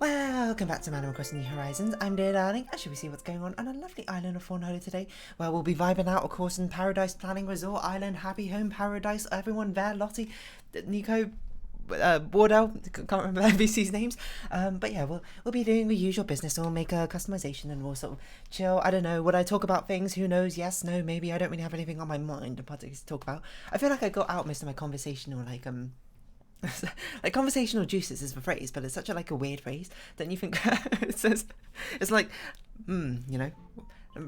Welcome back to Animal Crossing New Horizons. I'm dear darling. As we see what's going on a lovely island of Fawnhollow today, where we'll be vibing out, of course, in Paradise Planning Resort Island, Happy Home Paradise. Everyone there, Lottie, Nico, Wardell, can't remember NPC's names. But yeah, we'll be doing the usual business. We'll make a customization and we'll sort of chill. I don't know. Would I talk about things? Who knows? Yes, no, maybe. I don't really have anything on my mind in particular to talk about. I feel like I got out most of my conversational like conversational juices is the phrase, but it's such a weird phrase. Don't you think? it's like, you know,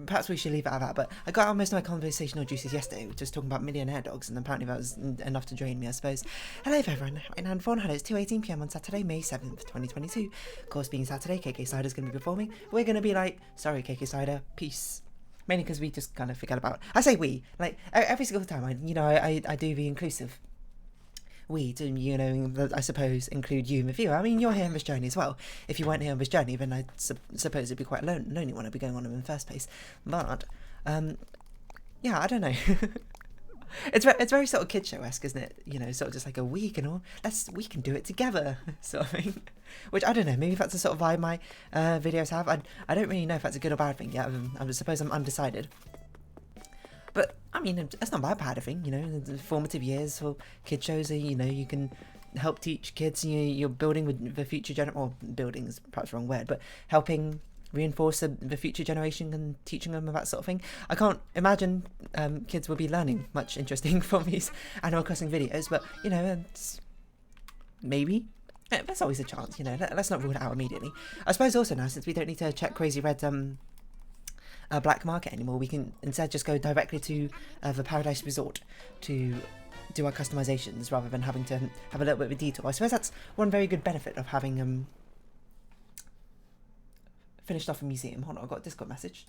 perhaps we should leave it at that. But I got out most of my conversational juices yesterday, just talking about millionaire dogs, and apparently that was enough to drain me, I suppose. Hello everyone, right now in Fawnhallow, it's 2:18 p.m. on Saturday, May 7th, 2022. Of course, being Saturday, KK Slider's going to be performing. We're going to be like, sorry KK Slider, peace. Mainly because we just kind of forget about, I say we, like every single time I do the inclusive. We do, you know, I suppose, include you and the viewer. I mean, you're here on this journey as well. If you weren't here on this journey, then I suppose it'd be quite a lonely one I'd be going on in the first place. But, yeah, I don't know. It's very sort of kid show-esque, isn't it? You know, sort of just like we can do it together, sort of thing. Which, I don't know, maybe that's the sort of vibe my videos have. I don't really know if that's a good or bad thing yet. I suppose I'm undecided. But, I mean, it's not a bad thing, you know, the formative years for kid shows are, you know, you can help teach kids, you're building with the future or building is perhaps the wrong word, but helping reinforce the future generation and teaching them that sort of thing. I can't imagine kids will be learning much interesting from these Animal Crossing videos, but, you know, maybe. There's always a chance, you know, let's not rule it out immediately. I suppose also now, since we don't need to check Crazy Red's black market anymore, we can instead just go directly to the Paradise Resort to do our customizations rather than having to have a little bit of a detour. I suppose that's one very good benefit of having finished off a museum. Hold on, I've got a Discord message.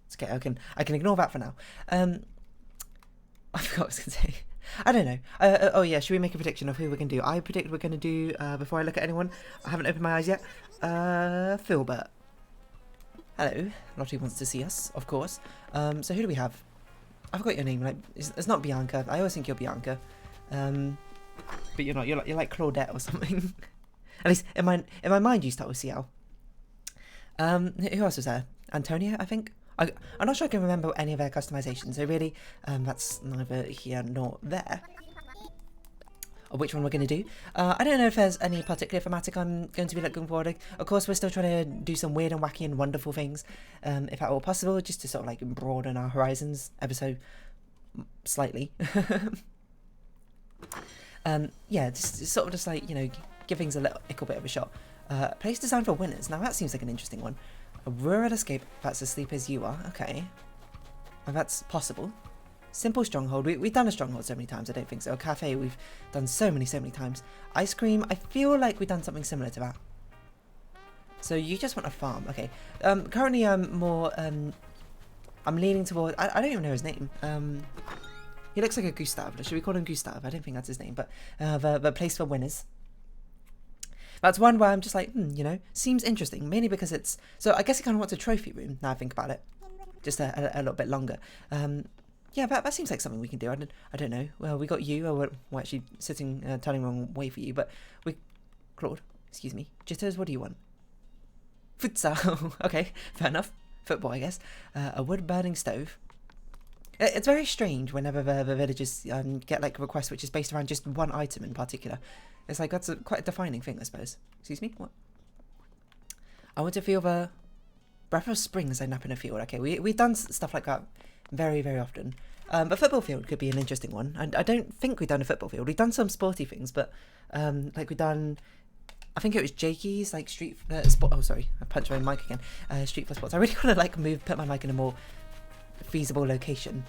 It's okay, I can ignore that for now. I forgot what I was going to say. I don't know. Oh yeah, should we make a prediction of who we're going to do? I predict we're going to do, before I look at anyone, I haven't opened my eyes yet, Philbert. Hello, Lottie wants to see us, of course. So who do we have? I forgot your name. Like, it's not Bianca. I always think you're Bianca, but you're not. You're like Claudette or something. At least in my mind, you start with CL. Who else was there? Antonia, I think. I'm not sure I can remember any of their customizations. So really, that's neither here nor there. Or which one we're going to do. I don't know if there's any particular thematic I'm going to be looking forward to. Of course, we're still trying to do some weird and wacky and wonderful things, if at all possible, just to sort of like broaden our horizons ever so slightly. Yeah, just sort of just like, you know, give things a little bit of a shot. Place designed for winners. Now that seems like an interesting one. A rural escape that's as sleep as you are. Okay. And that's possible. Simple stronghold. We've done a stronghold so many times, I don't think so. A cafe we've done so many times. Ice cream, I feel like we've done something similar to that. So you just want a farm, okay. Currently I'm more, I'm leaning toward, I don't even know his name. He looks like a Gustav. Should we call him Gustav? I don't think that's his name, but the place for winners. That's one where I'm just like, you know, seems interesting, mainly because it's, so I guess he kind of wants a trophy room, now I think about it. Just a little bit longer. Yeah, that seems like something we can do. I don't know. Well, we got you. We're actually sitting, turning the wrong way for you. But Claude, excuse me. Jitters, what do you want? Futsal. Okay, fair enough. Football, I guess. A wood-burning stove. It's very strange whenever the villagers get like a request which is based around just one item in particular. It's like, that's quite a defining thing, I suppose. Excuse me? What? I want to feel the breath of spring as I nap in a field. Okay, we've done stuff like that very, very often. But football field could be an interesting one. And I don't think we've done a football field. We've done some sporty things, but like we've done, I think it was Jakey's, like street sport. Oh, sorry, I punched my mic again. Street for sports. I really want to like put my mic in a more feasible location,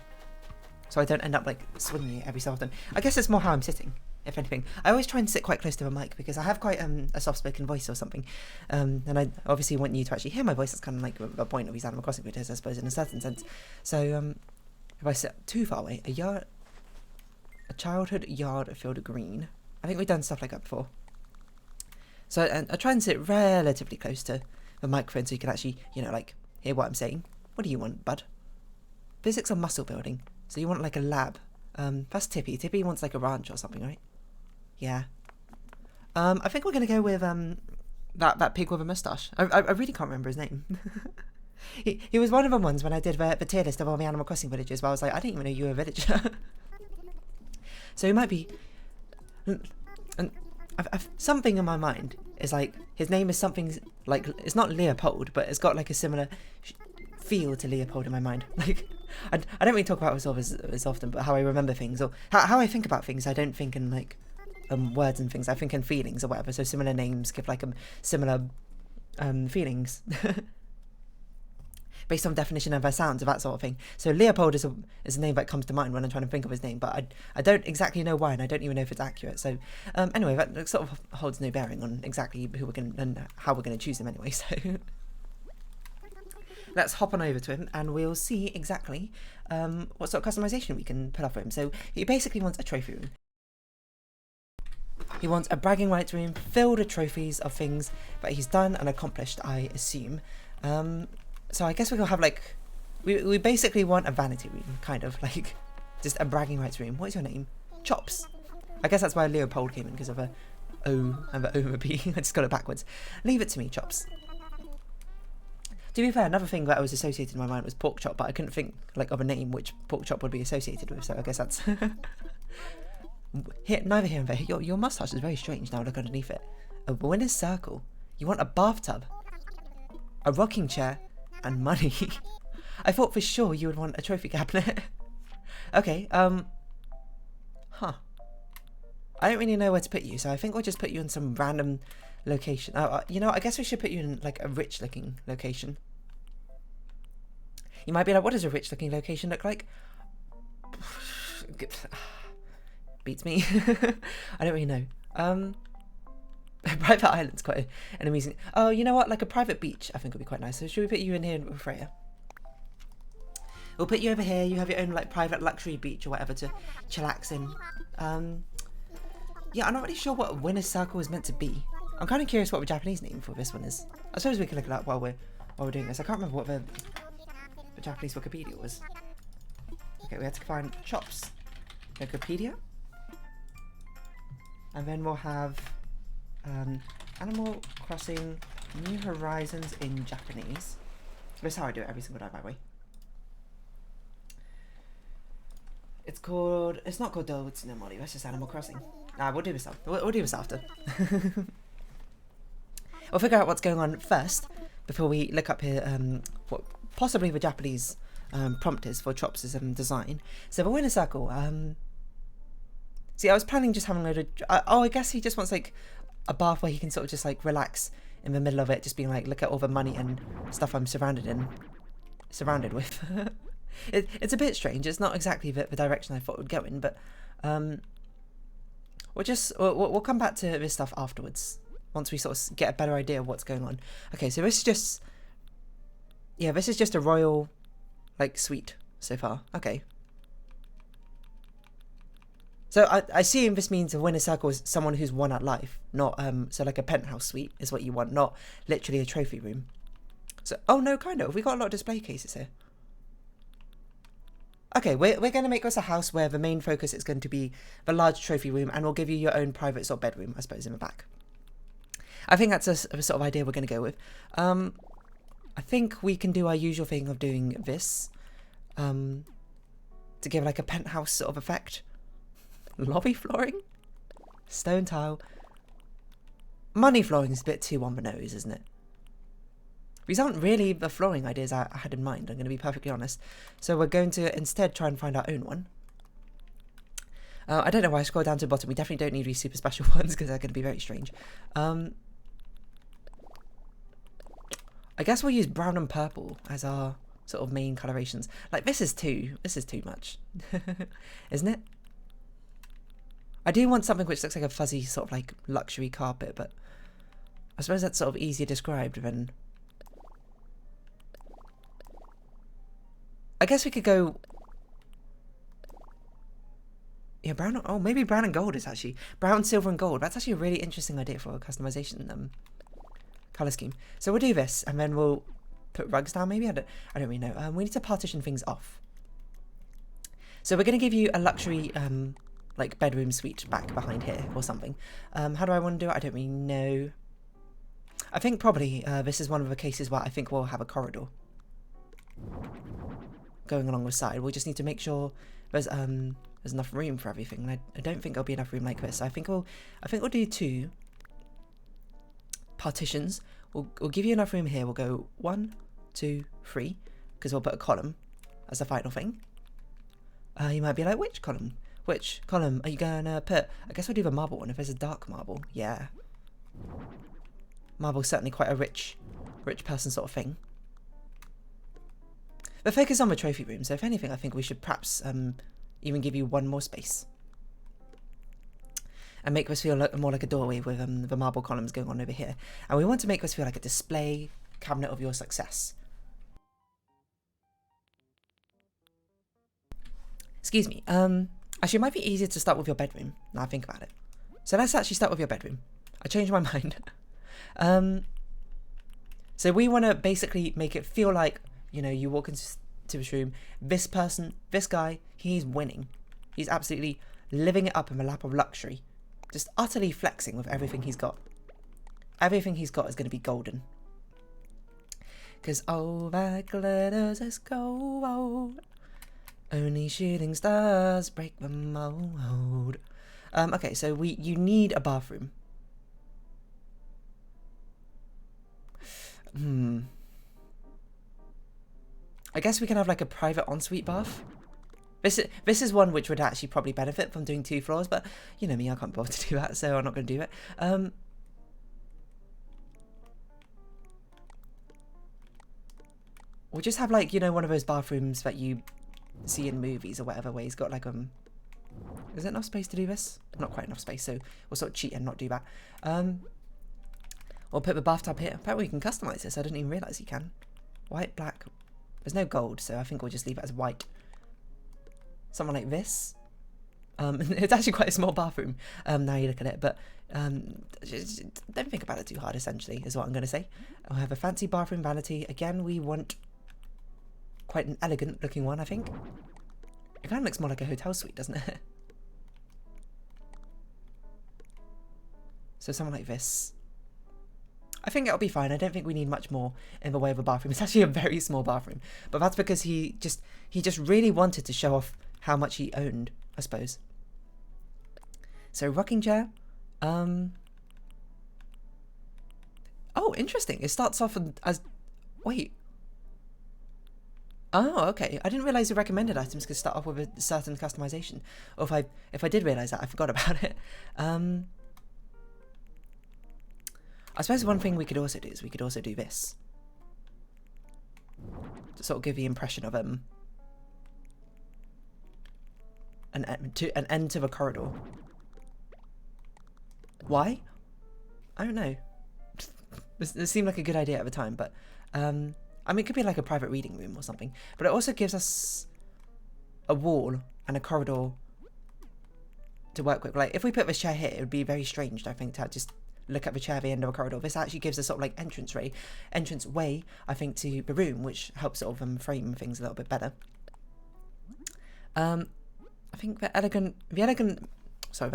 so I don't end up like swinging it every so often. I guess it's more how I'm sitting, if anything. I always try and sit quite close to the mic because I have quite a soft-spoken voice or something, and I obviously want you to actually hear my voice. That's kind of like the point of these Animal Crossing videos, I suppose, in a certain sense. So if I sit too far away, a childhood yard filled green. I think we've done stuff like that before. So I try and sit relatively close to the microphone so you can actually, you know, like hear what I'm saying. What do you want, bud? Physics or muscle building? So you want like a lab? That's Tippy. Tippy wants like a ranch or something, right? Yeah. I think we're going to go with that pig with a moustache. I really can't remember his name. he was one of the ones when I did the tier list of all the Animal Crossing villages where I was like, I didn't even know you were a villager. So he might be... And something in my mind is like, his name is something like, it's not Leopold, but it's got like a similar feel to Leopold in my mind. Like, I don't really talk about myself as often, but how I remember things, or how I think about things. I don't think in like words and things, I think in feelings or whatever. So similar names give like similar feelings based on definition of their sounds, of that sort of thing. So Leopold is a name that comes to mind when I'm trying to think of his name, but I don't exactly know why, and I don't even know if it's accurate. So anyway, that sort of holds no bearing on exactly who we're going and how we're going to choose him anyway. So let's hop on over to him and we'll see exactly what sort of customization we can put up for him. So he basically wants a trophy room. He wants a bragging rights room filled with trophies of things that he's done and accomplished, I assume. So I guess we'll have like, we basically want a vanity room, kind of like just a bragging rights room. What is your name? Chops. I guess that's why Leopold came in, because of a O and the O and a P. I just got it backwards. Leave it to me, Chops. To be fair, another thing that was associated in my mind was pork chop, but I couldn't think like of a name which pork chop would be associated with, so I guess that's neither here nor there. Your mustache is very strange now. Look underneath it. A winner's circle. You want a bathtub, a rocking chair, and money. I thought for sure you would want a trophy cabinet. Okay, huh. I don't really know where to put you, so I think we'll just put you in some random location. You know, I guess we should put you in like a rich looking location. You might be like, what does a rich looking location look like? Beats me. I don't really know. Private island's quite an amusing... Oh, you know what? Like a private beach I think would be quite nice. So should we put you in here with Freya? We'll put you over here. You have your own like private luxury beach or whatever to chillax in. Yeah, I'm not really sure what a winner's circle is meant to be. I'm kind of curious what the Japanese name for this one is. I suppose we can look it up while we're doing this. I can't remember what the Japanese Wikipedia was. Okay, we had to find Chops Wikipedia. And then we'll have Animal Crossing New Horizons in Japanese. That's how I do it every single day, by the way. It's not called Dolls No Molly, that's just Animal Crossing. Nah, we'll do this after. We'll do this after. We'll figure out what's going on first before we look up here what possibly the Japanese prompt is for Chops' design. So the winner circle. See, I was planning just having a load of... I guess he just wants like a bath where he can sort of just like relax in the middle of it, just being like, look at all the money and stuff I'm surrounded with. It's a bit strange. It's not exactly the direction I thought it would go in, but we'll come back to this stuff afterwards once we sort of get a better idea of what's going on. Okay, so this is just a royal like suite so far. Okay. So I assume this means a winner circle is someone who's won at life, not so like a penthouse suite is what you want, not literally a trophy room. So oh no, kind of. We got a lot of display cases here. Okay, we're going to make this a house where the main focus is going to be the large trophy room, and we'll give you your own private sort of bedroom, I suppose, in the back. I think that's a sort of idea we're going to go with. I think we can do our usual thing of doing this to give like a penthouse sort of effect. Lobby flooring? Stone tile. Money flooring is a bit too on the nose, isn't it? These aren't really the flooring ideas I had in mind, I'm going to be perfectly honest. So we're going to instead try and find our own one. I don't know why I scrolled down to the bottom. We definitely don't need these super special ones because they're going to be very strange. I guess we'll use brown and purple as our sort of main colorations. Like this is too much, isn't it? I do want something which looks like a fuzzy sort of like luxury carpet, but I suppose that's sort of easier described than... I guess we could go... Yeah, brown... Oh, maybe brown and gold is actually... Brown, silver and gold. That's actually a really interesting idea for a customization colour scheme. So we'll do this, and then we'll put rugs down maybe? I don't really know. We need to partition things off. So we're going to give you a luxury like bedroom suite back behind here or something. How do I want to do it? I don't really know. I think probably this is one of the cases where I think we'll have a corridor going along the side. We'll just need to make sure there's enough room for everything. And I don't think there'll be enough room like this. So I think we'll do 2 partitions. We'll give you enough room here. We'll go 1, 2, 3, because we'll put a column as the final thing. You might be like, which column? Which column are you gonna put? I guess we'll do the marble one if there's a dark marble. Yeah. Marble's certainly quite a rich person sort of thing. The focus on the trophy room, so if anything, I think we should perhaps even give you 1 more space. And make this feel more like a doorway with the marble columns going on over here. And we want to make this feel like a display cabinet of your success. Excuse me. Actually, it might be easier to start with your bedroom, now I think about it. So let's actually start with your bedroom. I changed my mind. So we want to basically make it feel like, you know, you walk into this room, this person, this guy, he's winning. He's absolutely living it up in the lap of luxury. Just utterly flexing with everything he's got. Everything he's got is going to be golden. Because all that glitters is gold. Only shooting stars break the mold. Okay, so you need a bathroom. I guess we can have like a private ensuite bath. This is one which would actually probably benefit from doing 2 floors, but you know me, I can't bother to do that, so I'm not going to do it. We'll just have like, you know, one of those bathrooms that you see in movies or whatever, where he's got like is there enough space to do this? Not quite enough space, so we'll sort of cheat and not do that. We'll put the bathtub here. Apparently we can customize this. I didn't even realise you can. White, black. There's no gold, so I think we'll just leave it as white. Something like this. It's actually quite a small bathroom, now you look at it, but just don't think about it too hard, essentially, is what I'm going to say. We'll have a fancy bathroom vanity. Again, we want quite an elegant looking one, I think. It kind of looks more like a hotel suite, doesn't it? So something like this. I think it'll be fine. I don't think we need much more in the way of a bathroom. It's actually a very small bathroom, but that's because he just really wanted to show off how much he owned, I suppose. So rocking chair. Oh, interesting. It starts off as wait. Oh, okay. I didn't realise the recommended items could start off with a certain customization. Or if I did realise that, I forgot about it. I suppose one thing we could also do is we could also do this. To sort of give the impression of an end to the corridor. Why? I don't know. This seemed like a good idea at the time, but I mean, it could be like a private reading room or something. But it also gives us a wall and a corridor to work with. Like, if we put this chair here, it would be very strange, I think, to just look at the chair at the end of a corridor. This actually gives us sort of like entrance way, I think, to the room, which helps sort of frame things a little bit better. I think the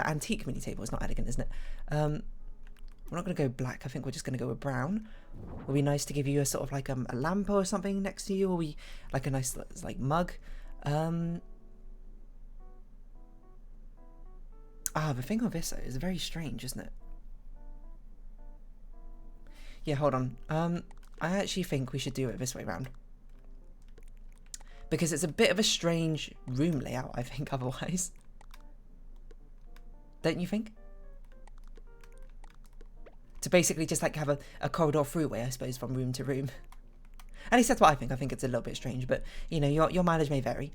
antique mini table is not elegant, isn't it? We're not going to go black. I think we're just going to go with brown. It would be nice to give you a sort of like a lamp or something next to you, or like a nice like mug. The thing with this is very strange, isn't it? Yeah, hold on. I actually think we should do it this way round. Because it's a bit of a strange room layout, I think, otherwise. Don't you think? To basically just like have a corridor throughway, I suppose, from room to room. At least that's what I think. I think it's a little bit strange, but you know, your mileage may vary.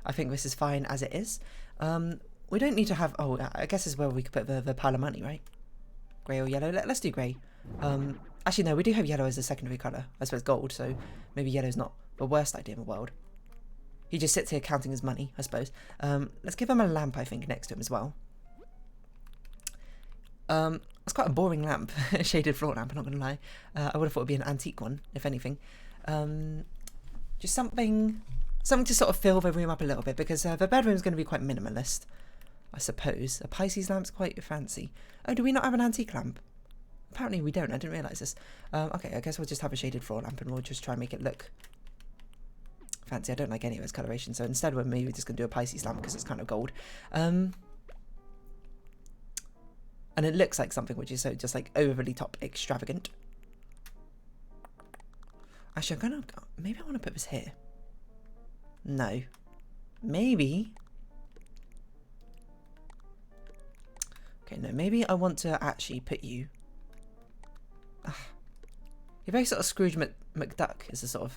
I think this is fine as it is. We don't need to have, oh, I guess this is where we could put the pile of money, right? Grey or yellow. Let's do grey. Actually, no, we do have yellow as a secondary colour. I suppose gold, so maybe yellow's not the worst idea in the world. He just sits here counting his money, I suppose. Let's give him a lamp, I think, next to him as well. It's quite a boring lamp, a shaded floor lamp, I'm not going to lie. I would have thought it would be an antique one, if anything. Just something Something to sort of fill the room up a little bit, because the bedroom's going to be quite minimalist, I suppose. A Pisces lamp's quite fancy. Oh, do we not have an antique lamp? Apparently we don't. I didn't realise this. Okay, I guess we'll just have a shaded floor lamp and we'll just try and make it look fancy. I don't like any of its coloration, so instead we're maybe just going to do a Pisces lamp because it's kind of gold. And it looks like something which is so just like overly top extravagant. Actually, maybe I want to put this here. No. Maybe. Okay, no, maybe I want to actually put you... You're very sort of Scrooge McDuck is the sort of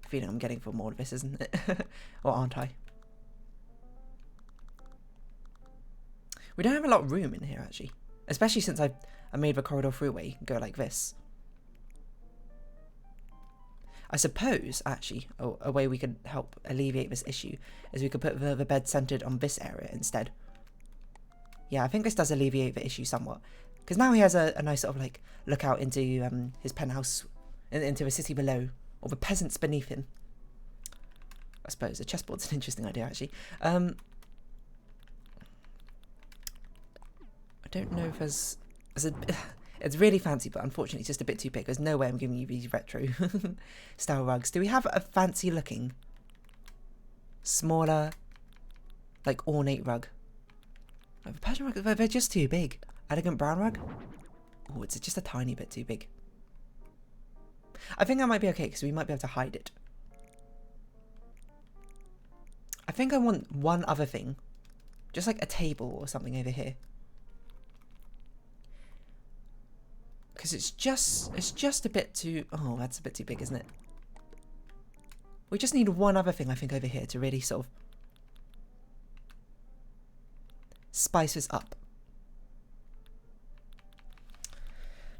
feeling I'm getting from all of this, isn't it? Or aren't I? We don't have a lot of room in here, actually. Especially since I made the corridor throughway go like this. I suppose, actually, a way we could help alleviate this issue is we could put the bed centered on this area instead. Yeah, I think this does alleviate the issue somewhat. Because now he has a nice sort of like look out into his penthouse, into the city below, or the peasants beneath him. I suppose a chessboard's an interesting idea, actually. I don't know if there's it's really fancy, but unfortunately it's just a bit too big. There's no way I'm giving you these retro style rugs. Do we have a fancy looking, smaller, like ornate rug? The Persian rug, they're just too big. Elegant brown rug? Oh, it's just a tiny bit too big. I think that might be okay because we might be able to hide it. I think I want one other thing. Just like a table or something over here. Because it's just a bit too... Oh, that's a bit too big, isn't it? We just need one other thing, I think, over here to really sort of spice this up.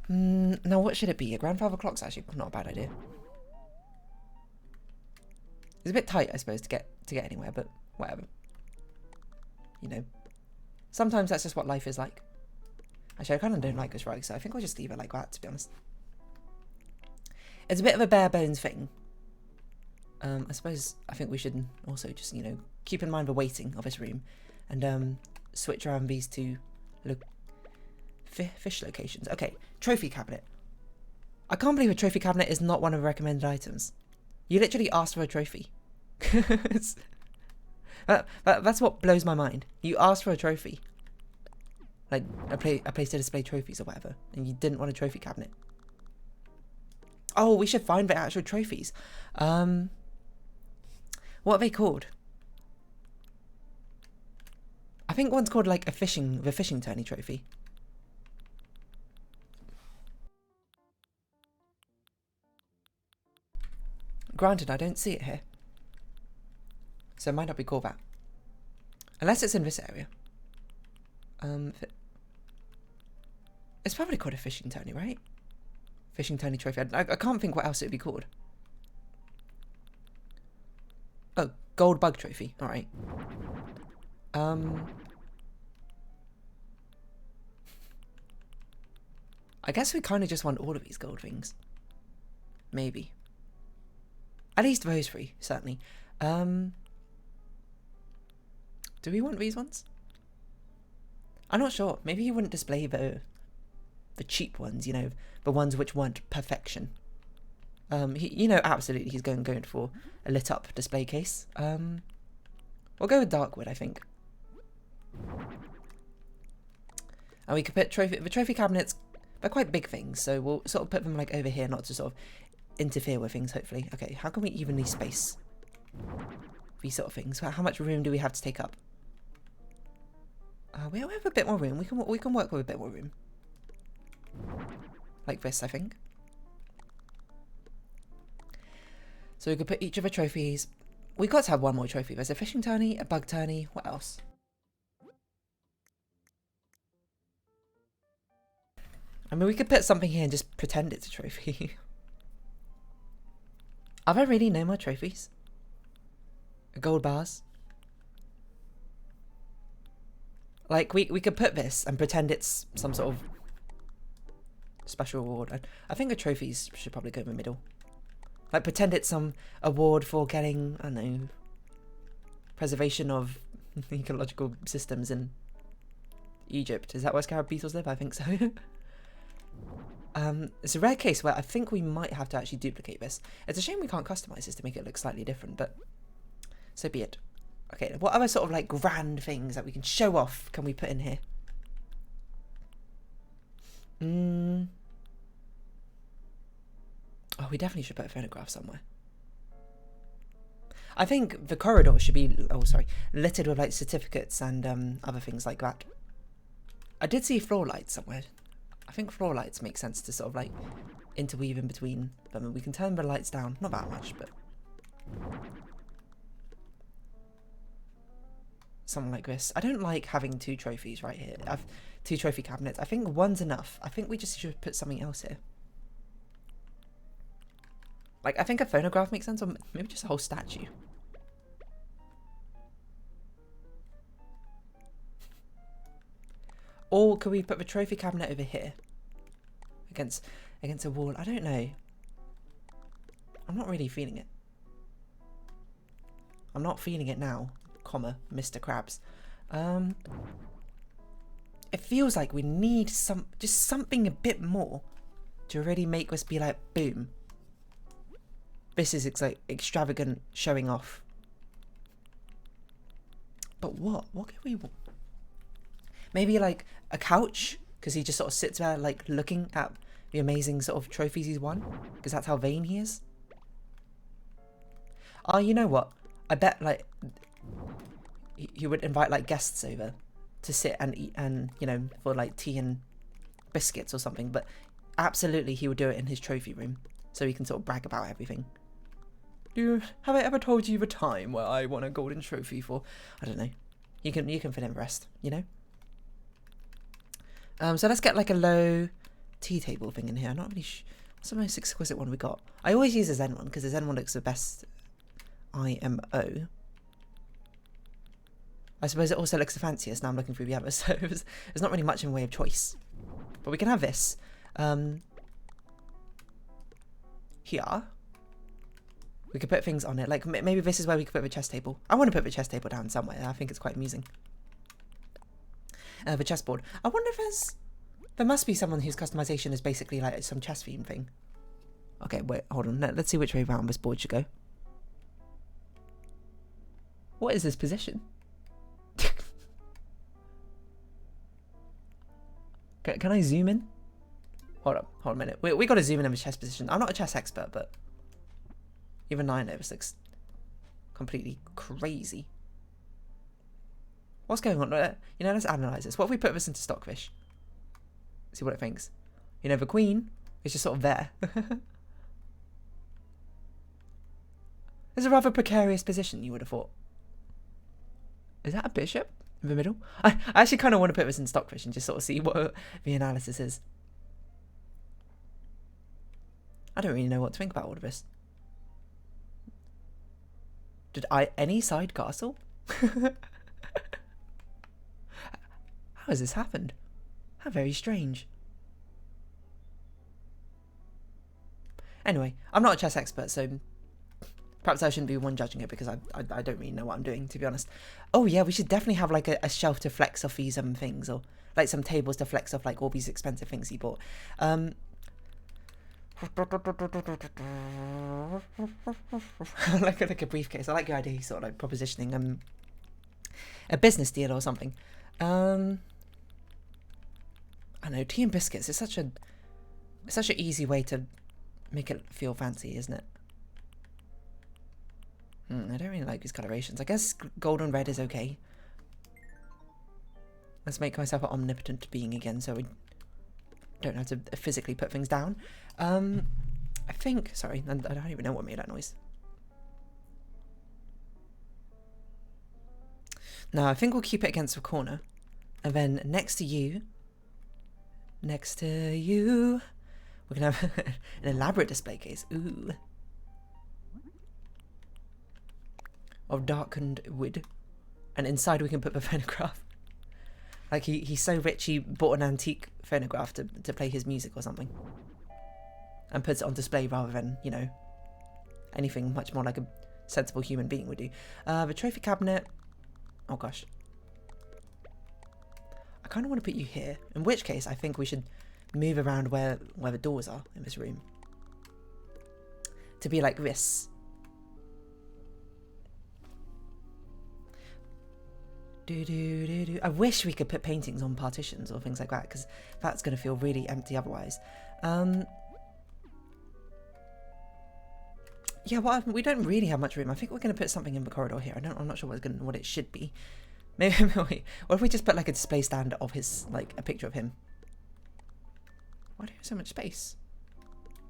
Now, what should it be? A grandfather clock's actually not a bad idea. It's a bit tight, I suppose, to get anywhere, but whatever. You know, sometimes that's just what life is like. Actually, I kind of don't like this rug, so I think I'll just leave it like that, to be honest. It's a bit of a bare bones thing. I suppose I think we should also just, you know, keep in mind the weighting of this room and switch around these two fish locations. Okay, trophy cabinet. I can't believe a trophy cabinet is not one of the recommended items. You literally asked for a trophy. That's what blows my mind. You asked for a trophy. Like a place to display trophies or whatever, and you didn't want a trophy cabinet. Oh, we should find the actual trophies. What are they called? I think one's called like the fishing tourney trophy. Granted, I don't see it here, so it might not be called that, unless it's in this area. It's probably called a fishing tourney, right? Fishing tourney trophy. I can't think what else it would be called. Oh, gold bug trophy. All right. I guess we kind of just want all of these gold things. Maybe. At least those three, certainly. Do we want these ones? I'm not sure. Maybe he wouldn't display the cheap ones, you know, the ones which weren't perfection. You know, absolutely, he's going for a lit up display case. We'll go with Darkwood, I think. And we could put the trophy cabinets. They're quite big things, so we'll sort of put them like over here, not to sort of interfere with things. Hopefully, okay. How can we evenly space these sort of things? How much room do we have to take up? We have a bit more room. We can work with a bit more room. Like this, I think. So we could put each of the trophies. We got to have one more trophy. There's a fishing tourney, a bug tourney. What else? I mean, we could put something here and just pretend it's a trophy. Are there really no more trophies? Gold bars? Like, we could put this and pretend it's some sort of special reward. I think the trophies should probably go in the middle. Like, pretend it's some award for getting, I don't know, preservation of ecological systems in Egypt. Is that where scarab beetles live? I think so. It's a rare case where I think we might have to actually duplicate this. It's a shame we can't customize this to make it look slightly different, but so be it. Okay, what other sort of like grand things that we can show off can we put in here? Oh, we definitely should put a phonograph somewhere. I think the corridor should be, littered with like certificates and other things like that. I did see floor lights somewhere. I think floor lights make sense to sort of like interweave in between them. We can turn the lights down, not that much, but something like this. I don't like having two trophies right here. I've two trophy cabinets. I think one's enough. I think we just should put something else here. Like, I think a phonograph makes sense, or maybe just a whole statue. Or could we put the trophy cabinet over here? Against a wall? I don't know. I'm not really feeling it. I'm not feeling it now, comma, Mr. Krabs. It feels like we need just something a bit more to really make us be like, boom. This is like extravagant showing off. But what? What could we want? Maybe like a couch, because he just sort of sits there like looking at the amazing sort of trophies he's won, because that's how vain he is. Oh, you know what? I bet like he would invite like guests over to sit and eat, and you know, for like tea and biscuits or something. But absolutely, he would do it in his trophy room, so he can sort of brag about everything. Have I ever told you the time where I won a golden trophy for? I don't know. You can fit in the rest, you know. So let's get like a low tea table thing in here. I'm not really what's the most exquisite one we got? I always use the Zen one because the Zen one looks the best. IMO. I suppose it also looks the fanciest. Now I'm looking through the others, so there's not really much in the way of choice. But we can have this. Here. We could put things on it. Like maybe this is where we could put the chess table. I want to put the chess table down somewhere. I think it's quite amusing. The chessboard. I wonder if there must be someone whose customization is basically like some chess theme thing. Okay, wait, hold on. Let's see which way around this board should go. What is this position? Can I zoom in? Hold on a minute. We got to zoom in the chess position. I'm not a chess expert, but even I know this looks completely crazy. What's going on? You know, let's analyze this. What if we put this into Stockfish? See what it thinks. You know, the queen is just sort of there. It's a rather precarious position, you would have thought. Is that a bishop in the middle? I actually kind of want to put this in Stockfish and just sort of see what the analysis is. I don't really know what to think about all of this. Did any side castle? How has this happened? How very strange. Anyway, I'm not a chess expert, so perhaps I shouldn't be one judging it because I don't really know what I'm doing, to be honest. Oh yeah, we should definitely have like a shelf to flex off these things, or like some tables to flex off like all these expensive things he bought. like a briefcase. I like your idea. He's sort of like propositioning a business deal or something. I know, tea and biscuits is such an easy way to make it feel fancy, isn't it? I don't really like these colorations. I guess gold and red is okay. Let's make myself an omnipotent being again, so we don't have to physically put things down. I think, sorry, I don't even know what made that noise. No, I think we'll keep it against the corner. And then next to you, we're gonna have an elaborate display case. Ooh. Of darkened wood. And inside we can put the phonograph. Like he's so rich he bought an antique phonograph to play his music or something. And puts it on display rather than, you know, anything much more like a sensible human being would do. The trophy cabinet. Oh gosh. I kind of want to put you here. In which case, I think we should move around where the doors are in this room. To be like this. I wish we could put paintings on partitions or things like that, because that's going to feel really empty otherwise. Yeah, well, we don't really have much room. I think we're going to put something in the corridor here. I'm not sure what it should be. Maybe or if we just put like a display stand of his, like a picture of him. Why do you have so much space?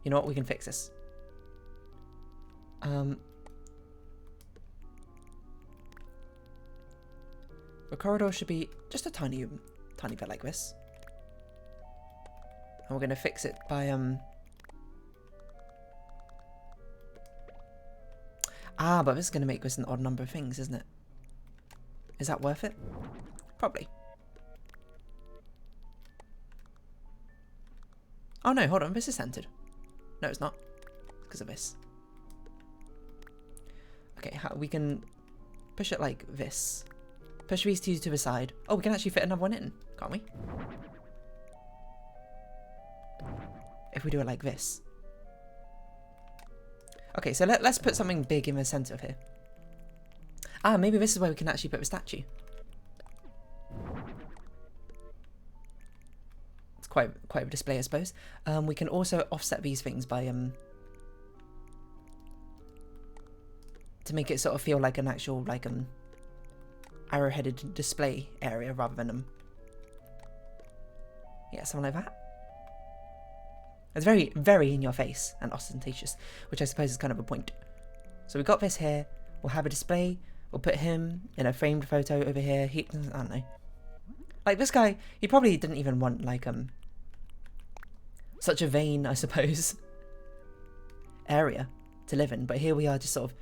You know what? We can fix this. The corridor should be just a tiny bit like this. And we're going to fix it by but this is going to make this an odd number of things, isn't it? Is that worth it? Probably. Oh no, hold on, this is centered. No, it's not. Because of this. Okay, we can push it like this. Push these two to the side. Oh, we can actually fit another one in, can't we? If we do it like this. Okay, so let's put something big in the center of here. Ah, maybe this is where we can actually put the statue. It's quite a display, I suppose. We can also offset these things by to make it sort of feel like an actual like arrow-headed display area rather than yeah, something like that. It's very, very in your face and ostentatious, which I suppose is kind of a point. So we've got this here. We'll have a display. We'll put him in a framed photo over here. I don't know. Like this guy, he probably didn't even want like such a vain, I suppose, area to live in. But here we are, just sort of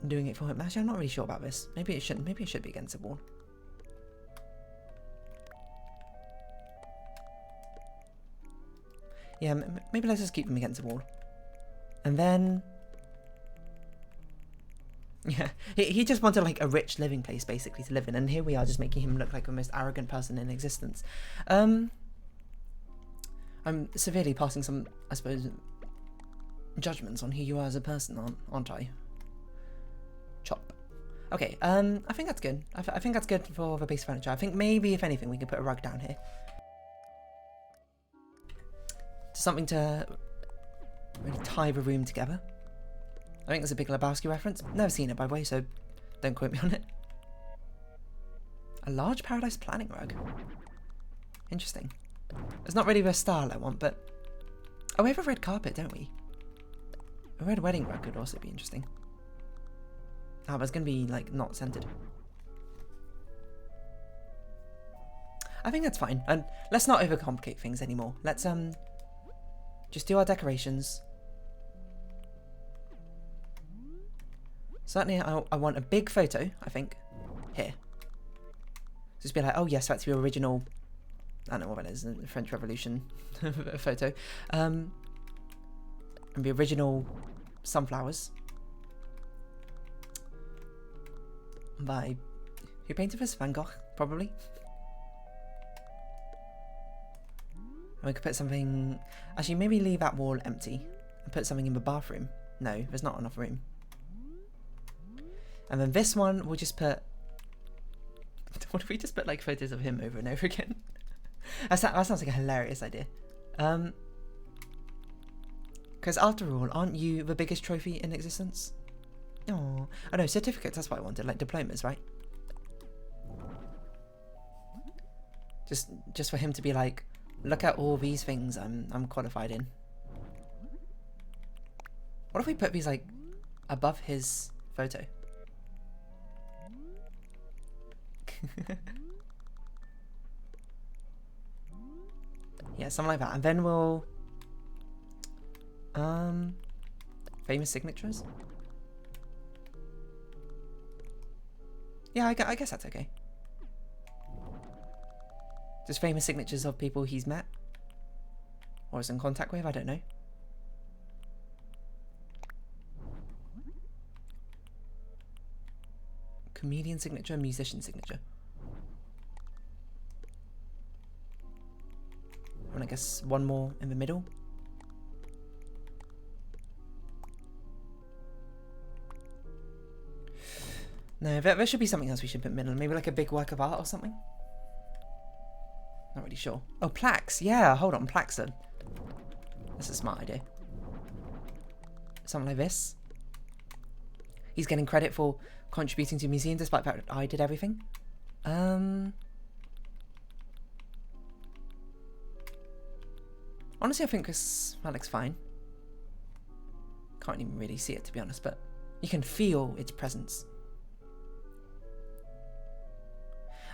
doing it for him. Actually, I'm not really sure about this. Maybe it shouldn't. Maybe it should be against the wall. Yeah, maybe let's just keep them against the wall. And then... yeah, he just wanted like a rich living place basically to live in. And here we are just making him look like the most arrogant person in existence. I'm severely passing some, I suppose, judgments on who you are as a person, aren't I? Chop. Okay, I think that's good. I think that's good for the base furniture. I think maybe, if anything, we can put a rug down here. Something to really tie the room together. I think it's a Big Lebowski reference. Never seen it, by the way, so don't quote me on it. A large paradise planning rug. Interesting. It's not really the style I want, but... oh, we have a red carpet, don't we? A red wedding rug could also be interesting. Oh, but it's going to be, like, not centered. I think that's fine. And let's not overcomplicate things anymore. Let's, just do our decorations. Certainly, I want a big photo, I think, here. Just be like, oh yes, that's the original, I don't know what that is, the French Revolution photo. And the original sunflowers. By, who painted this? Van Gogh, probably. And we could put something... actually, maybe leave that wall empty and put something in the bathroom. No, there's not enough room. And then this one, we'll just put... what if we just put, like, photos of him over and over again? That sounds like a hilarious idea. Because after all, aren't you the biggest trophy in existence? Oh no, certificates, that's what I wanted. Like, diplomas, right? Just for him to be like... look at all these things I'm qualified in. What if we put these like above his photo? Yeah, something like that. And then we'll famous signatures. Yeah, I guess that's okay. Just famous signatures of people he's met or is in contact with, I don't know. Comedian signature, musician signature. And I guess one more in the middle. No, there should be something else we should put middle. Maybe like a big work of art or something. Not really sure. Oh, plaques. Yeah, hold on. Plaques then. That's a smart idea. Something like this. He's getting credit for contributing to the museum despite the fact that I did everything. Honestly, I think that looks fine. Can't even really see it, to be honest, but you can feel its presence.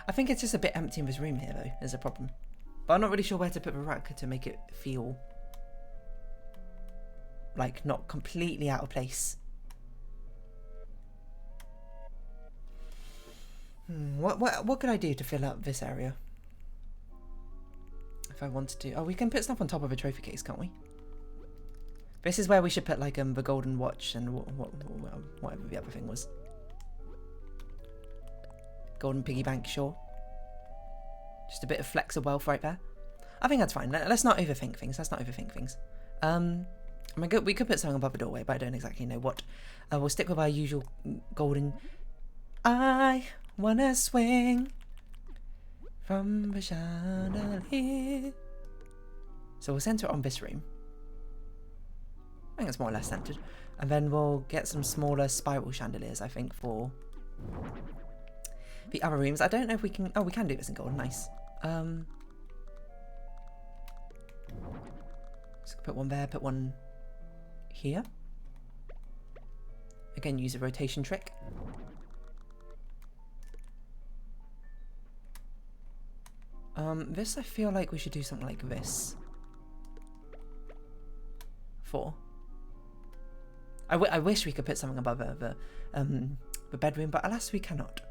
I think it's just a bit empty in this room here, though, is a problem. But I'm not really sure where to put the rug to make it feel like not completely out of place. What could I do to fill up this area? If I wanted to. Oh, we can put stuff on top of a trophy case, can't we? This is where we should put like the golden watch and whatever the other thing was. Golden piggy bank, sure. Just a bit of flecks of wealth right there. I think that's fine. Let's not overthink things. I mean, we could put something above the doorway, but I don't exactly know what. We'll stick with our usual golden. I wanna swing from the chandelier. So we'll center it on this room. I think it's more or less centered. And then we'll get some smaller spiral chandeliers, I think, for the other rooms. I don't know if we can. Oh, we can do this in gold. Nice. So put one there, put one here. Again, use a rotation trick. This I feel like we should do something like this. 4. I wish we could put something above the bedroom, but alas we cannot.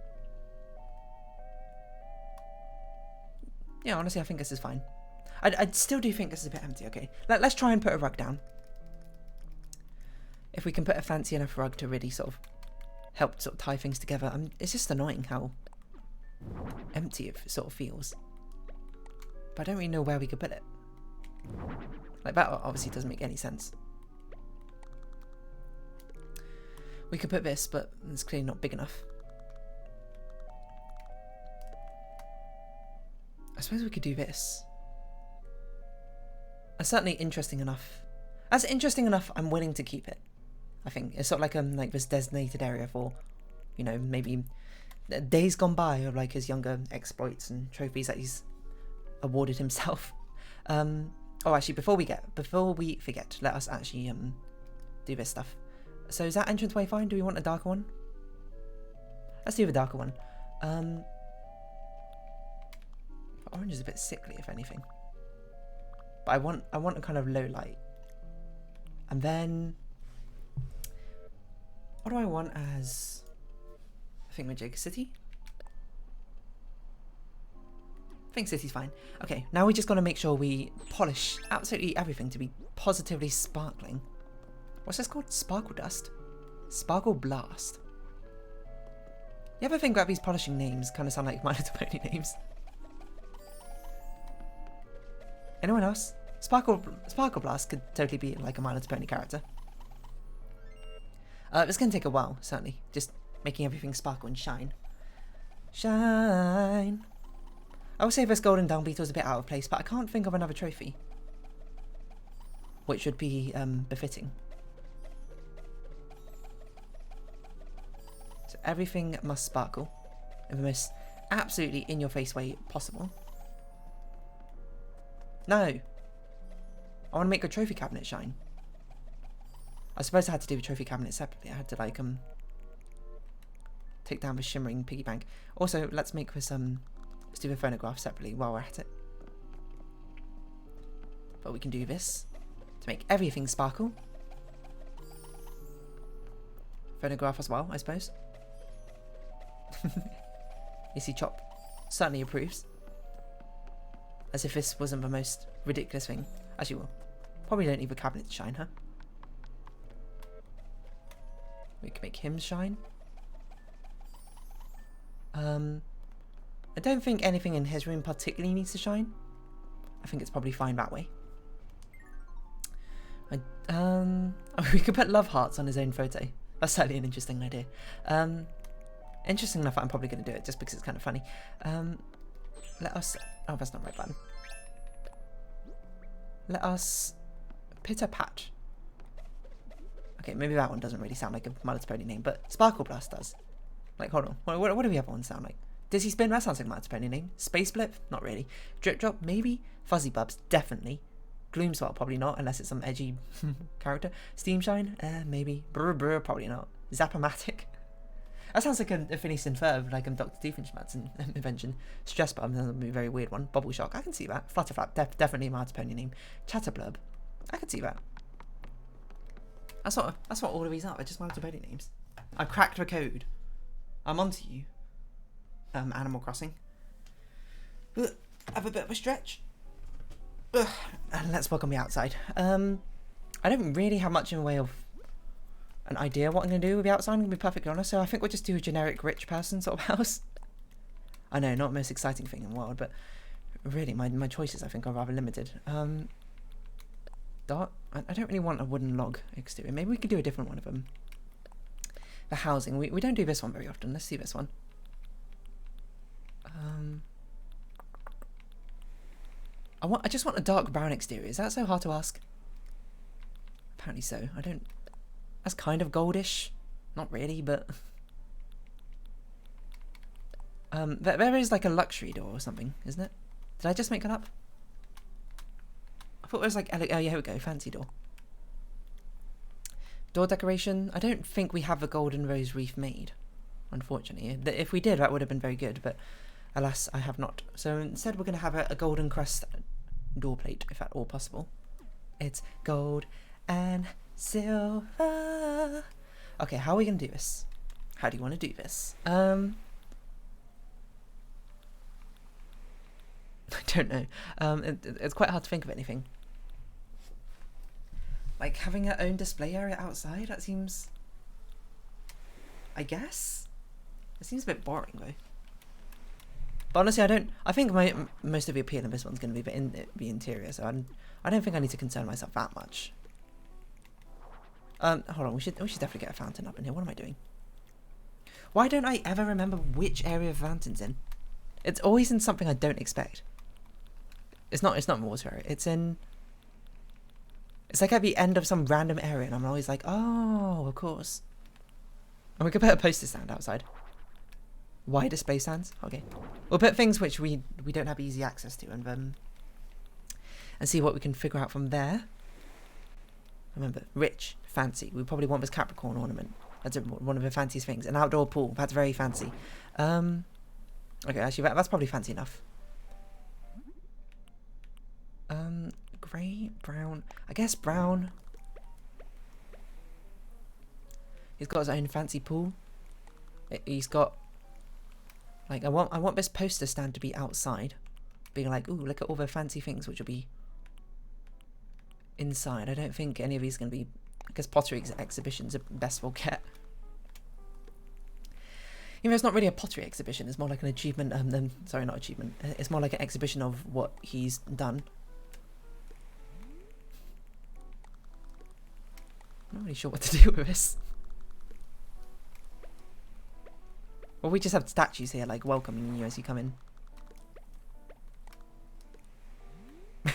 Yeah, honestly, I think this is fine. I still do think this is a bit empty. Okay, let's try and put a rug down. If we can put a fancy enough rug to really sort of help sort of tie things together. It's just annoying how empty it sort of feels. But I don't really know where we could put it. Like that obviously doesn't make any sense. We could put this, but it's clearly not big enough. I suppose we could do this. That's certainly interesting enough. That's interesting enough, I'm willing to keep it. I think it's sort of like this designated area for, you know, maybe days gone by of like his younger exploits and trophies that he's awarded himself. Oh, actually, before we forget, let us actually do this stuff. So is that entranceway fine? Do we want a darker one? Let's do the darker one. Orange is a bit sickly, if anything. But I want a kind of low light. And then what do I want as thingamajig? City? I think city's fine. Okay, now we just got to make sure we polish absolutely everything to be positively sparkling. What's this called? Sparkle dust? Sparkle blast. You ever think about these polishing names kind of sound like My Little Pony names? Anyone else? Sparkle blast could totally be like a My Little Pony character. It's going to take a while, certainly. Just making everything sparkle and shine. Shine. I would say this golden dung beetle is a bit out of place, but I can't think of another trophy which would be befitting. So everything must sparkle in the most absolutely in-your-face way possible. No! I want to make a trophy cabinet shine. I suppose I had to do the trophy cabinet separately. I had to like take down the shimmering piggy bank. Also, let's make this let's do the phonograph separately while we're at it. But we can do this to make everything sparkle. Phonograph as well, I suppose. You see, Chop certainly approves. As if this wasn't the most ridiculous thing. Actually, well, probably don't need the cabinet to shine, huh? We can make him shine. I don't think anything in his room particularly needs to shine. I think it's probably fine that way. We could put love hearts on his own photo. That's certainly an interesting idea. Interesting enough, I'm probably going to do it just because it's kind of funny. Let us... Oh, that's not the right button. Let us... Pitter Patch. Okay, maybe that one doesn't really sound like a My Little Pony name, but Sparkle Blast does. Like, hold on. What do we have one sound like? Dizzy Spin? That sounds like My Little Pony name. Space Blip? Not really. Drip Drop? Maybe. Fuzzy Bubs? Definitely. Gloomspot? Probably not, unless it's some edgy character. Steam Shine? Maybe. Brr Brr? Probably not. Zapomatic? That sounds like a Phineas and Ferb, like Dr. Doofenshmirtz's invention. Stress Bum? That would be a very weird one. Bubble Shock? I can see that. Flutterflap? Definitely My Little Pony name. Chatterblurb? I can see that. That's what all of these are. They're just My Little Pony names. I cracked the code. I'm onto you. Animal Crossing. Have a bit of a stretch. And let's walk on the outside. I don't really have much in the way of an idea what I'm going to do with the outside, I'm going to be perfectly honest, so I think we'll just do a generic rich person sort of house. I know, not the most exciting thing in the world, but really, my choices I think are rather limited. Dark? I don't really want a wooden log exterior. Maybe we could do a different one of them. The housing. We don't do this one very often. Let's see this one. I just want a dark brown exterior. Is that so hard to ask? Apparently so. I don't... That's kind of goldish. Not really, but... there is like a luxury door or something, isn't it? Did I just make that up? I thought it was like... Oh yeah, here we go. Fancy door. Door decoration. I don't think we have a golden rose wreath made, unfortunately. If we did, that would have been very good, but alas, I have not. So instead we're going to have a golden crest door plate, if at all possible. It's gold and silver. Okay, how are we going to do this? How do you want to do this? I don't know. It's quite hard to think of anything. Like, having our own display area outside? That seems... I guess? It seems a bit boring, though. But honestly, I think most of the appeal of this one's going to be the interior, so I don't think I need to concern myself that much. Hold on, we should definitely get a fountain up in here. What am I doing? Why don't I ever remember which area the fountain's in? It's always in something I don't expect. It's not in water area. It's like at the end of some random area, and I'm always like, oh, of course. And we could put a poster stand outside. Why display stands? Okay. We'll put things which we don't have easy access to, and see what we can figure out from there. Remember, rich, fancy. We probably want this Capricorn ornament. That's one of the fanciest things. An outdoor pool. That's very fancy. Okay, actually, that's probably fancy enough. Grey, brown. I guess brown. He's got his own fancy pool. He's got... Like, I want this poster stand to be outside. Being like, ooh, look at all the fancy things which will be inside. I don't think any of these are going to be... I guess pottery exhibitions are best we'll get. Even though it's not really a pottery exhibition, it's more like an achievement... sorry, not achievement. It's more like an exhibition of what he's done. I'm not really sure what to do with this. Or we just have statues here, like, welcoming you as you come in.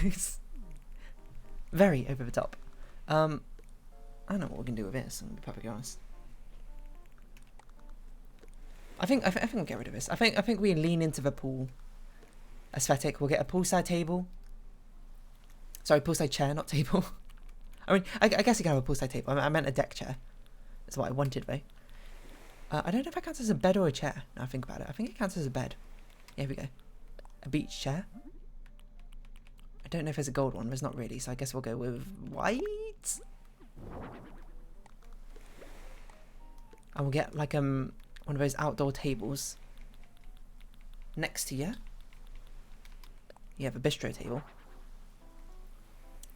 It's very over the top. I don't know what we can do with this, I'm going to be perfectly honest. I think we'll get rid of this. I think we lean into the pool aesthetic. We'll get a poolside table. Sorry, poolside chair, not table. I mean, I guess you can have a poolside table. I meant a deck chair. That's what I wanted, though. I don't know if that counts as a bed or a chair. Now I think about it. I think it counts as a bed. Here we go. A beach chair. I don't know if there's a gold one. There's not really, so I guess we'll go with white. And we'll get like one of those outdoor tables next to you. You have a bistro table.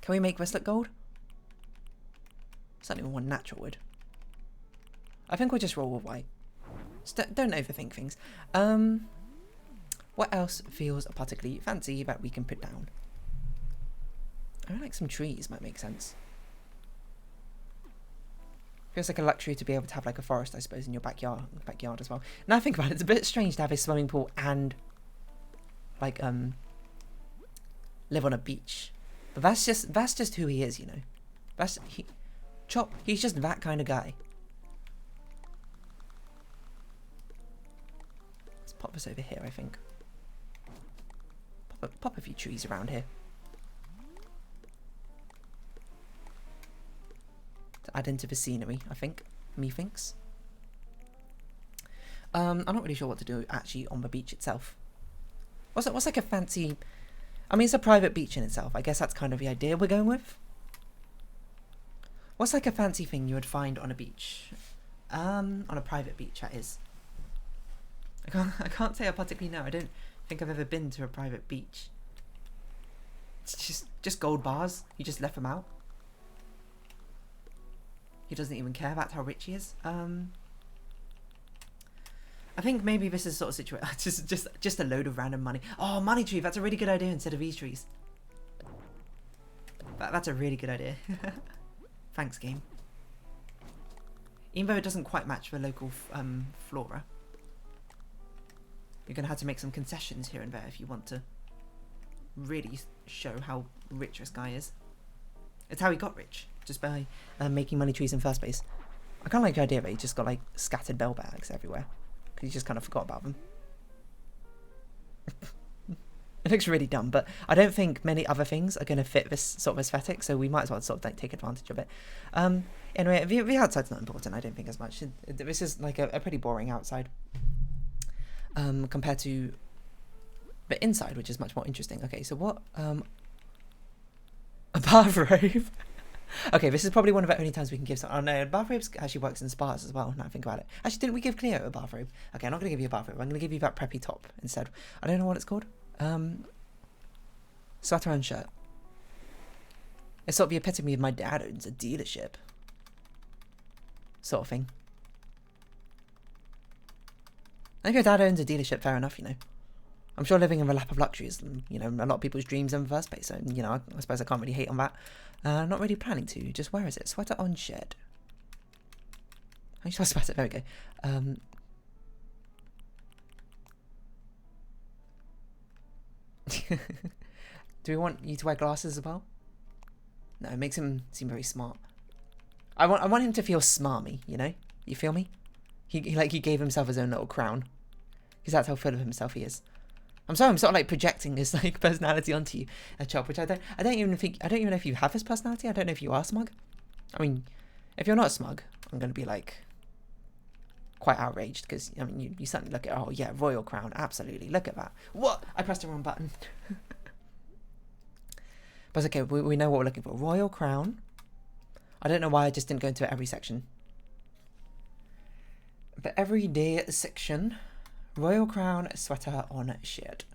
Can we make this look gold? Certainly one natural wood. I think we'll just roll with white. Just don't overthink things. What else feels particularly fancy that we can put down? I like some trees might make sense. Feels like a luxury to be able to have like a forest, I suppose, in your backyard as well. Now I think about it, it's a bit strange to have a swimming pool and like live on a beach. But that's just who he is, you know. He's just that kind of guy. Let's pop this over here, I think. Pop a few trees around here. To add into the scenery, I think. Methinks. I'm not really sure what to do actually on the beach itself. What's like a fancy... I mean, it's a private beach in itself. I guess that's kind of the idea we're going with. What's like a fancy thing you would find on a beach? On a private beach, that is. I can't say I particularly know. I don't think I've ever been to a private beach. It's just gold bars. You just left them out. He doesn't even care. That's how rich he is. I think maybe this is sort of situation. just a load of random money. Oh, money tree. That's a really good idea instead of these trees. That's a really good idea. Thanks, game. Even though it doesn't quite match the local flora, you're gonna have to make some concessions here and there if you want to really show how rich this guy is. It's how he got rich, just by making money trees in first place. I kind of like the idea that he just got like scattered bell bags everywhere. Because he just kind of forgot about them. It looks really dumb, but I don't think many other things are going to fit this sort of aesthetic, so we might as well sort of like take advantage of it. Anyway, the outside's not important, I don't think, as much. This is like a pretty boring outside. Compared to the inside, which is much more interesting. Okay, so what... a bathrobe? Okay, this is probably one of the only times we can give something. Oh no, bathrobes actually works in spas as well, now I think about it. Actually, didn't we give Cleo a bathrobe? Okay, I'm not going to give you a bathrobe. I'm going to give you that preppy top instead. I don't know what it's called. Sweater and shirt. It's sort of the epitome of my dad owns a dealership. Sort of thing. I think your dad owns a dealership, fair enough, you know. I'm sure living in the lap of luxury is, you know, a lot of people's dreams in the first place. So, you know, I suppose I can't really hate on that. Not really planning to. Just where is it? Sweater on shed. How do you spell sweater? There we go. Do we want you to wear glasses as well? No, it makes him seem very smart. I want him to feel smarmy, you know? You feel me? He gave himself his own little crown. Because that's how full of himself he is. I'm sorry, I'm sort of like projecting his like personality onto you, Chop, which I don't even know if you have his personality. I don't know if you are smug. I mean, if you're not smug, I'm gonna be like quite outraged because I mean you suddenly look at, oh yeah, royal crown, absolutely, look at that. What? I pressed the wrong button. But it's okay, we know what we're looking for. Royal crown. I don't know why I just didn't go into every section. But everyday section. Royal crown, sweater on shirt.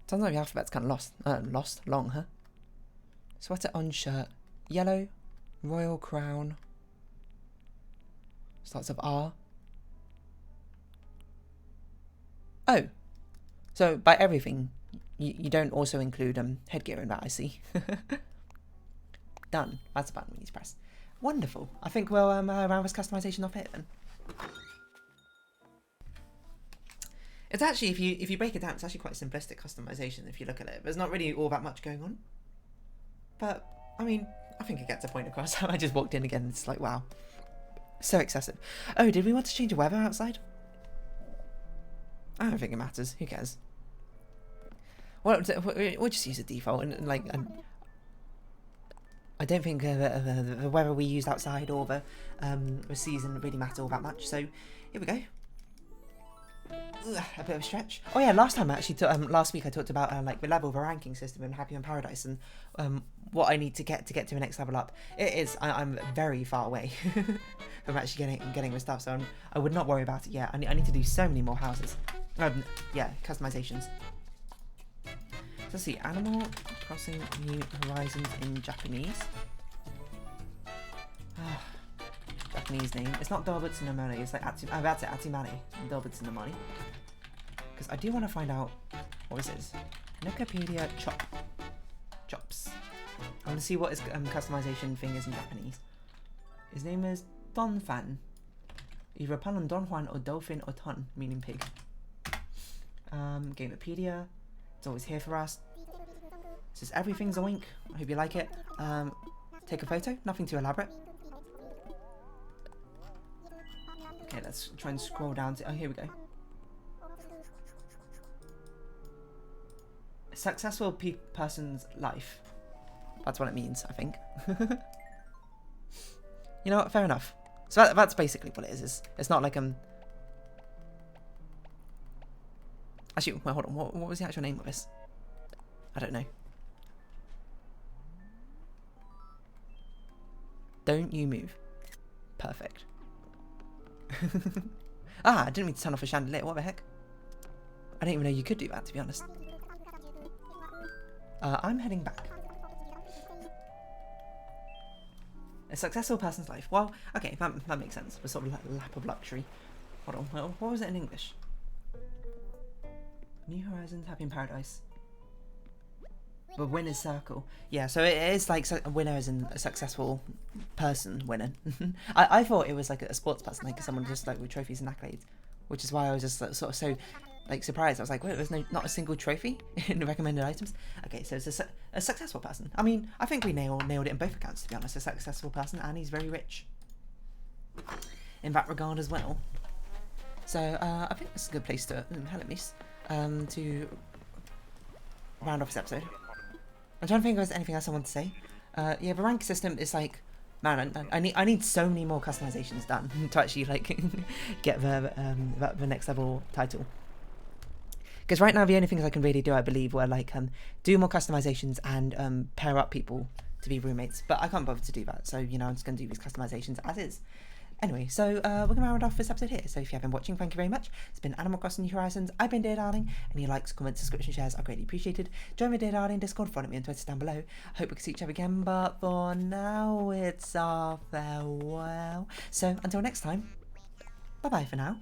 Sounds like the alphabet's kind of long, huh? Sweater on shirt, yellow, royal crown. Starts with R. Oh, so by everything, you don't also include headgear in that, I see. Done. That's the button we need to press. Wonderful. I think we'll round this customization off here then. It's actually, if you break it down, it's actually quite a simplistic customization if you look at it. There's not really all that much going on. But, I mean, I think it gets a point across. I just walked in again and it's like, wow. So excessive. Oh, did we want to change the weather outside? I don't think it matters. Who cares? Well, we'll just use the default. And like, I don't think the weather we used outside or the season really matter all that much. So, here we go. Ugh, a bit of a stretch. Oh yeah, last week I talked about like the level of a ranking system in Happy Home Paradise and what I need to get to the next level up. I'm very far away from actually getting the stuff, so I would not worry about it yet. I need to do so many more houses. Yeah, customizations. So let's see, Animal Crossing New Horizons in Japanese. Japanese name. It's not Dorbutsunamoni, it's like I'm about to say Atimani. Dorbutsunamoni. Because I do want to find out what this is. Wikipedia chops. I want to see what his customization thing is in Japanese. His name is Donphan. Either a pun on Don Juan or Dolphin or Ton, meaning pig. Gamepedia. It's always here for us. It says everything's a wink. I hope you like it. Take a photo. Nothing too elaborate. Okay, let's try and scroll down to... Oh, here we go. A successful person's life. That's what it means, I think. You know what? Fair enough. So that's basically what it is. It's not like Actually, well, hold on. What was the actual name of this? I don't know. Don't you move. Perfect. I didn't mean to turn off a chandelier. What the heck? I didn't even know you could do that, to be honest. I'm heading back. A successful person's life. Well, okay, that makes sense. A sort of lap of luxury. Hold on. Well, what was it in English? New Horizons, Happy in Paradise. The winner's circle. Yeah, so it is like a winner as in a successful person winning. I thought it was like a sports person, like someone just like with trophies and accolades, which is why I was just like, sort of so like surprised. I was like, wait, there's not a single trophy in the recommended items. Okay, so it's a successful person. I mean, I think we nailed it in both accounts, to be honest. A successful person, and he's very rich in that regard as well. So I think this is a good place to to round off this episode. I'm trying to think if there's anything else I want to say. Yeah, the rank system is like, man, I need so many more customizations done to actually like get the next level title. Because right now the only things I can really do, I believe, were like do more customizations and pair up people to be roommates. But I can't bother to do that, so you know I'm just going to do these customizations as is. Anyway, so we're going to round off this episode here. So if you have been watching, thank you very much. It's been Animal Crossing New Horizons. I've been Dear Darling. Any likes, comments, subscription, shares are greatly appreciated. Join me, Dear Darling, Discord, follow me on Twitter down below. I hope we can see each other again, but for now, it's our farewell. So until next time, bye-bye for now.